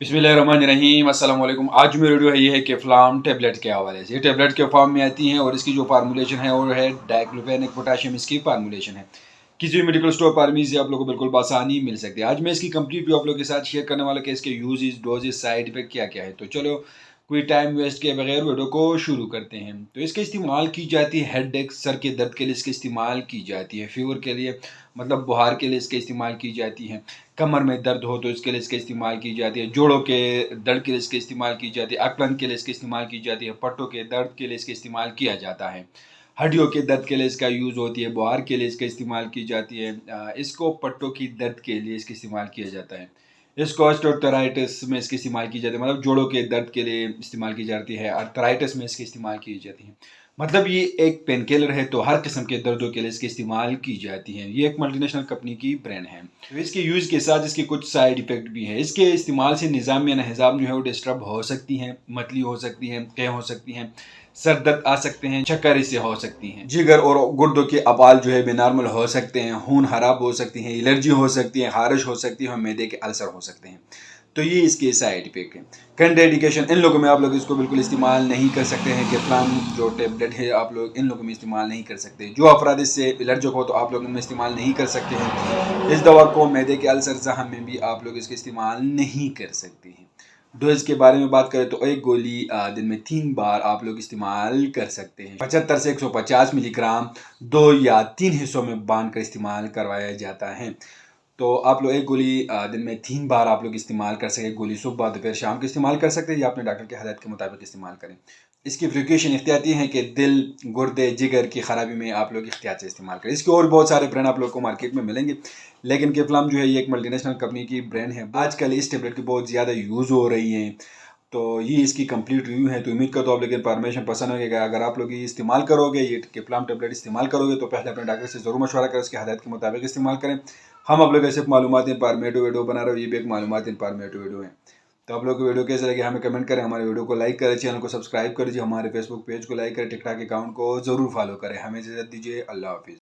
बिस्मिल्लाहिर्रहमानिर्रहीम अस्सलाम वालेकुम। आज जो मेरी वीडियो है ये है केफ्लाम टेबलेट के हवाले से। ये टेबलेट के फॉर्म में आती हैं और इसकी जो फार्मूलेशन है वो है डाइक्लोफेनेक पोटेशियम, इसकी फार्मूलेशन है। किसी भी मेडिकल स्टोर फार्मेसी से आप लोगों को बिल्कुल बासानी मिल सकती है। आज मैं इसकी कंप्लीट व्यू आप लोगों के साथ शेयर करने वाला कि इसके यूजेस, डोजेस, साइड इफेक्ट क्या क्या है। तो चलो कोई टाइम वेस्ट किए बगैर वीडियो को शुरू करते हैं। तो इसका इस्तेमाल की जाती है हेड एक, सर के दर्द के लिए इसका इस्तेमाल की जाती है, फीवर के लिए मतलब बुखार के लिए इसका इस्तेमाल की जाती है, कमर में दर्द हो तो इसके लिए इसका इस्तेमाल की जाती है, जोड़ों के दर्द के लिए इसका इस्तेमाल की जाती है, अकलन के लिए इसका इस्तेमाल की जाती है, पट्टों के दर्द के लिए इसका इस्तेमाल किया जाता है, हड्डियों के दर्द के लिए इसका यूज़ होती है, बुखार के लिए इसका इस्तेमाल की जाती है, इसको पट्टों की दर्द के लिए इसका इस्तेमाल किया जाता है, इसको ऑस्टियोआर्थराइटिस में इसकी इस्तेमाल की जाती है, मतलब जोड़ों के दर्द के लिए इस्तेमाल की जाती है, आर्थराइटिस में इसकी इस्तेमाल की जाती है। मतलब ये एक पेन किलर है तो हर किस्म के दर्दों के लिए इसकी इस्तेमाल की जाती है। ये एक मल्टीनेशनल कंपनी की ब्रांड है। तो इसके यूज़ के साथ इसके कुछ साइड इफ़ेक्ट भी हैं। इसके इस्तेमाल से निज़ाम या नहज़ाम जो है वो डिस्टर्ब हो सकती हैं, मतली हो सकती हैं, तय हो सकती हैं, सर दर्द आ सकते हैं, चक्कर इससे हो सकती हैं, जिगर और गुर्दों के अपाल जो है बेनॉर्मल हो सकते हैं, खून खराब हो सकती हैं, एलर्जी हो सकती है, खारिश हो सकती है और मैदे के अल्सर हो सकते हैं। तो ये इसके साइड इफेक्ट है। कंट्राइंडिकेशन, इन लोगों में आप लोग इसको बिल्कुल इस्तेमाल नहीं कर सकते हैं। केफ्लाम जो टेबलेट है आप लोग इन लोगों में इस्तेमाल नहीं कर सकते। जो अफराद इससे एलर्जिक हो तो आप लोग इनमें इस्तेमाल नहीं कर सकते हैं। इस दवा को मैदे के अल्सर जख्म में भी आप लोग इसका इस्तेमाल नहीं कर सकते हैं। डोज के बारे में बात करें तो एक गोली दिन में 3 बार आप लोग इस्तेमाल कर सकते हैं। 75 से 150 मिलीग्राम 2 या 3 हिस्सों में बांध कर इस्तेमाल करवाया जाता है। तो आप लोग एक गोली दिन में 3 बार आप लोग इस्तेमाल कर सकें। गोली सुबह, दोपहर, शाम को इस्तेमाल कर सकते हैं या अपने डॉक्टर की हदायत के मुताबिक इस्तेमाल करें। इसकी प्रिकॉशन एहतियाती हैं कि दिल, गुर्दे, जिगर की खराबी में आप लोग एहतियात से इस्तेमाल करें। इसके और बहुत सारे ब्रांड आप लोग को मार्केट में मिलेंगे, लेकिन केफ्लाम जो है ये एक मल्टीनेशनल कंपनी की ब्रांड है। आजकल इस टेबलेट की बहुत ज़्यादा यूज़ हो रही है। तो ये इसकी कंप्लीट रिव्यू है। तो उम्मीद करता हूँ आप लोग इन्फॉर्मेशन पसंद होगा। अगर आप लोग ये इस्तेमाल करोगे, ये केफ्लाम टेबलेट इस्तेमाल करोगे तो पहले अपने डॉक्टर से ज़रूर मशवरा करें, उसकी हदायत के मुताबिक इस्तेमाल करें। हम आप लोग ऐसे मालूमात इन्फॉर्मेटिव वीडियो बना रहे हो, ये भी एक मालूमात इन्फॉर्मेटिव वीडियो है। तो आप लोग को वीडियो कैसे लगे हमें कमेंट करें, हमारे वीडियो को लाइक करें, चैनल को सब्सक्राइब कर दीजिए, हमारे फेसबुक पेज को लाइक करें, टिकटॉक अकाउंट को ज़रूर फॉलो करें। हमें इजाज़त दीजिए। अल्लाह हाफिज़।